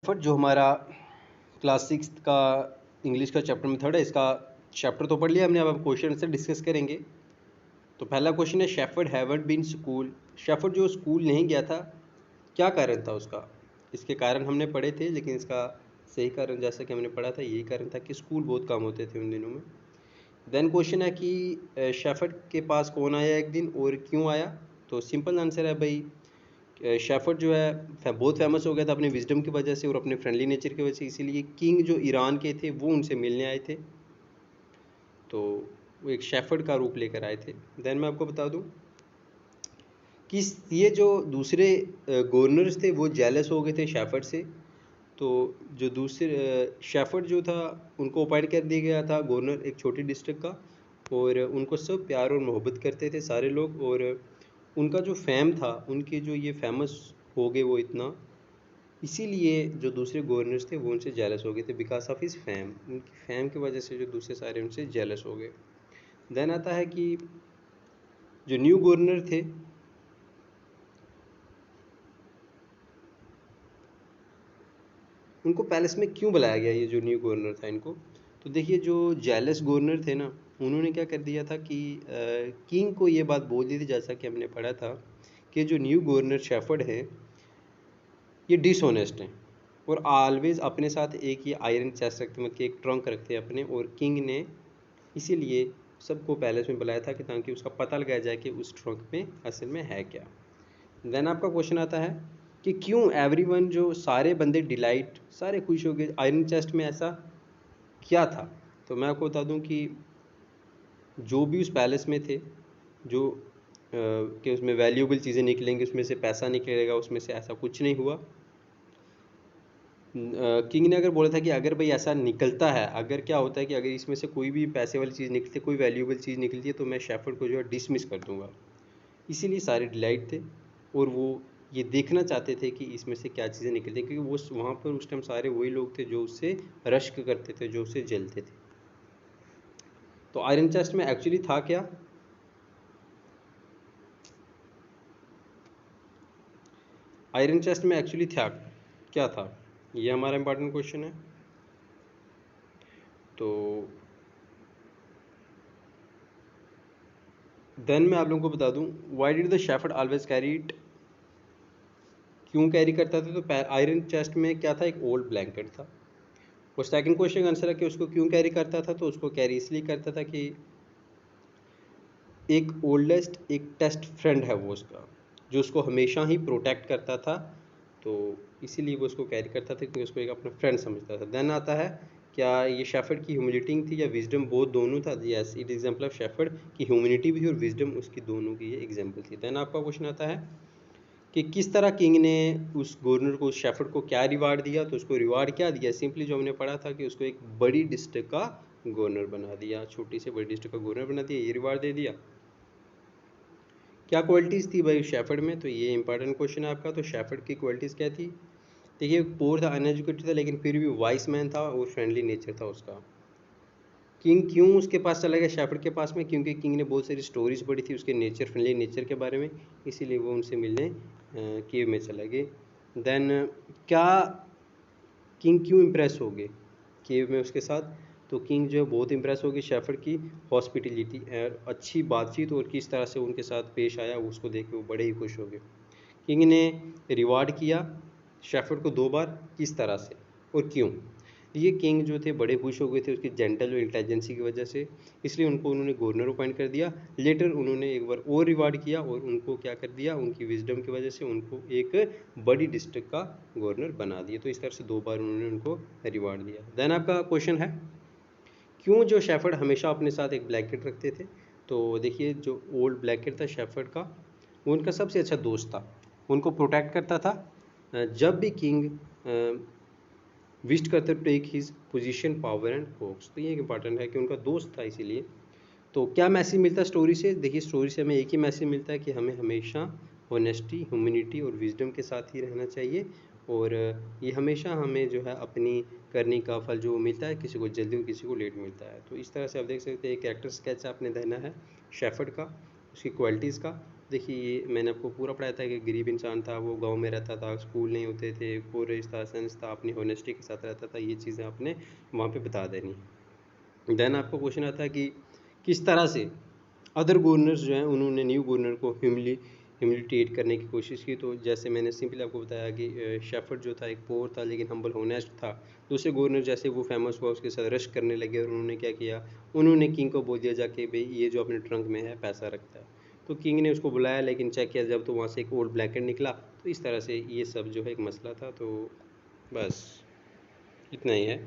Shepherd जो हमारा class 6 का इंग्लिश का चैप्टर मेथड है, इसका चैप्टर तो पढ़ लिया हमने। अब क्वेश्चन से डिस्कस करेंगे। तो पहला क्वेश्चन है, shepherd haven't been school. Shepherd जो स्कूल नहीं गया था, क्या कारण था उसका? इसके कारण हमने पढ़े थे, लेकिन इसका सही कारण जैसा कि हमने पढ़ा था यही कारण था कि स्कूल बहुत कम होते थे उन दिनों में। देन क्वेश्चन है कि शेफर्ड के पास कौन आया एक दिन और क्यों आया? तो सिंपल आंसर है भाई, शेफर्ड जो है बहुत फेमस हो गया था अपने विजडम की वजह से और अपने फ्रेंडली नेचर की वजह से, इसीलिए किंग जो ईरान के थे वो उनसे मिलने आए थे, तो वो एक शेफर्ड का रूप लेकर आए थे। देन मैं आपको बता दूं कि ये जो दूसरे गवर्नर्स थे वो जेलस हो गए थे शेफर्ड से। तो जो दूसरे शेफर्ड जो था उनको अपॉइंट कर दिया गया था गवर्नर एक छोटी डिस्ट्रिक्ट का, और उनको सब प्यार और मोहब्बत करते थे सारे लोग। और उनका जो फेम था, उनके जो ये फेमस हो गए वो इतना, इसीलिए जो दूसरे गवर्नर्स थे वो उनसे जेलस हो गए थे, बिकॉज ऑफ हिज फेम। उनकी फेम की वजह से जो दूसरे सारे उनसे जेलस हो गए। देन आता है कि जो न्यू गवर्नर थे, उनको पैलेस में क्यों बुलाया गया, ये जो न्यू गवर्नर था इनको? तो देखिए, जो जेलस गवर्नर थे ना, उन्होंने क्या कर दिया था कि किंग को ये बात बोल दी थी, जैसा कि हमने पढ़ा था कि जो न्यू गवर्नर शेफर्ड है ये डिसऑनेस्ट हैं और ऑलवेज अपने साथ एक ही आयरन चेस्ट रखते, मतलब कि एक ट्रंक रखते हैं अपने। और किंग ने इसीलिए सबको पैलेस में बुलाया था कि ताकि उसका पता लगाया जाए कि उस ट्रंक में असल में है क्या। देन आपका क्वेश्चन आता है कि क्यों एवरीवन, जो सारे बंदे डिलाइट, सारे खुश हो गए, आयरन चेस्ट में ऐसा क्या था? तो मैं आपको बता दूं कि जो भी उस पैलेस में थे, जो कि उसमें वैल्यूएबल चीज़ें निकलेंगी, उसमें से पैसा निकलेगा, उसमें से ऐसा कुछ नहीं हुआ। किंग ने अगर बोला था कि अगर भाई ऐसा निकलता है, अगर क्या होता है कि अगर इसमें से कोई भी पैसे वाली चीज़ निकलती है, कोई वैल्यूएबल चीज़ निकलती है, तो मैं शेफर्ड को जो है डिसमिस कर दूंगा। इसीलिए सारे डिलाइट थे और वो ये देखना चाहते थे कि इसमें से क्या चीज़ें निकलती हैं, क्योंकि वो वहाँ पर उस टाइम सारे वही लोग थे जो उससे रश्क करते थे, जो उससे जलते थे। तो आयरन चेस्ट में एक्चुअली था क्या? आयरन चेस्ट में एक्चुअली था क्या था, ये हमारा इंपॉर्टेंट क्वेश्चन है। तो देन मैं आप लोगों को बता दूं, why did the shepherd always carry it? क्यों कैरी करता था? तो आयरन चेस्ट में क्या था, एक ओल्ड ब्लैंकेट था। और सेकंड क्वेश्चन का आंसर है कि उसको क्यों कैरी करता था? तो उसको कैरी इसलिए करता था कि एक ओल्डेस्ट, एक टेस्ट फ्रेंड है वो उसका, जो उसको हमेशा ही प्रोटेक्ट करता था, तो इसीलिए वो उसको कैरी करता था क्योंकि उसको एक अपना फ्रेंड समझता था। देन आता है, क्या ये शेफर्ड की ह्यूमिलिटी थी या विजडम, बोथ दोनों था? Yes, it example of shepherd की ह्यूमिलिटी भी और विजडम उसकी दोनों की ये एग्जाम्पल थी। देन आपका क्वेश्चन आता है कि किस तरह किंग ने उस गवर्नर को, उस शेफर्ड को क्या रिवार्ड दिया? तो उसको रिवार्ड क्या दिया? सिंपली जो हमने पढ़ा था कि उसको एक बड़ी डिस्ट्रिक्ट का गवर्नर बना दिया, छोटी से बड़ी डिस्ट्रिक्ट का गवर्नर बना दिया, ये रिवार्ड दे दिया। क्या क्वालिटीज़ थी भाई शेफर्ड में? तो ये इंपॉर्टेंट क्वेश्चन है आपका। तो शेफर्ड की क्वालिटीज़ क्या थी? देखिए, पोर था, अनएजुकेटेड था, लेकिन फिर भी वाइस मैन था और फ्रेंडली नेचर था उसका। किंग क्यों उसके पास चला गया, शेफर्ड के पास में? क्योंकि किंग ने बहुत सारी स्टोरीज पढ़ी थी उसके नेचर, फ्रेंडली नेचर के बारे में, इसीलिए वो उनसे मिलने केव में चला गए। देन क्या किंग क्यों इम्प्रेस हो गए केव में उसके साथ? तो किंग जो है बहुत इम्प्रेस हो गई शेफर्ड की हॉस्पिटलिटी और अच्छी बातचीत, और किस तरह से उनके साथ पेश आया उसको देख के वो बड़े ही खुश हो गए। किंग ने रिवार्ड किया शेफर्ड को 2 बार, किस तरह से और क्यों? ये किंग जो थे बड़े खुश हो गए थे उसकी जेंटल और इंटेलिजेंसी की वजह से, इसलिए उनको उन्होंने गवर्नर अपॉइंट कर दिया। लेटर उन्होंने एक बार और रिवार्ड किया और उनको क्या कर दिया, उनकी विजडम की वजह से उनको एक बड़ी डिस्ट्रिक्ट का गवर्नर बना दिया। तो इस तरह से 2 बार उन्होंने उनको रिवार्ड दिया। देन आपका क्वेश्चन है, क्यों जो शेफर्ड हमेशा अपने साथ एक ब्लैंकेट रखते थे? तो देखिए, जो ओल्ड ब्लैंकेट था शेफर्ड का, वो उनका सबसे अच्छा दोस्त था, उनको प्रोटेक्ट करता था। जब भी किंग विश करते take his position, power and hopes, तो ये इंपॉर्टेंट है कि उनका दोस्त था इसीलिए। तो क्या मैसेज मिलता है स्टोरी से? देखिए, स्टोरी से हमें एक ही मैसेज मिलता है कि हमें हमेशा ऑनेस्टी, ह्यूमैनिटी और विजडम के साथ ही रहना चाहिए। और ये हमेशा हमें जो है अपनी करने का फल जो मिलता है, किसी को जल्दी और किसी को लेट मिलता है। तो इस तरह से आप देख सकते हैं एक कैरेक्टर स्केच आपने देना है शेफर्ड का, उसकी क्वालिटीज़ का, देखिए ये मैंने आपको पूरा पढ़ाया था कि गरीब इंसान था, वो गाँव में रहता था, स्कूल नहीं होते थे, कॉलेज था, साइंस था, अपनी होनेस्टी के साथ रहता था, ये चीज़ें आपने वहाँ पे बता देनी है। देन आपका क्वेश्चन आता है कि किस तरह से अदर गवर्नर्स जो हैं उन्होंने न्यू गवर्नर को ह्यूमिलिटेट करने की कोशिश की। तो जैसे मैंने सिंपली आपको बताया कि शेफर्ड जो था एक पोर था लेकिन हम्बल होनेस्ट था। दूसरे गवर्नर जैसे वो फेमस हुआ उसके साथ रश करने लगे और उन्होंने क्या किया, उन्होंने किंग को बोल दिया जाके भाई ये जो अपने ट्रंक में है पैसा रखता है। तो किंग ने उसको बुलाया लेकिन चेक किया जब तो वहाँ से एक ओल्ड ब्लैंकेट निकला। तो इस तरह से ये सब जो है एक मसला था। तो बस इतना ही है।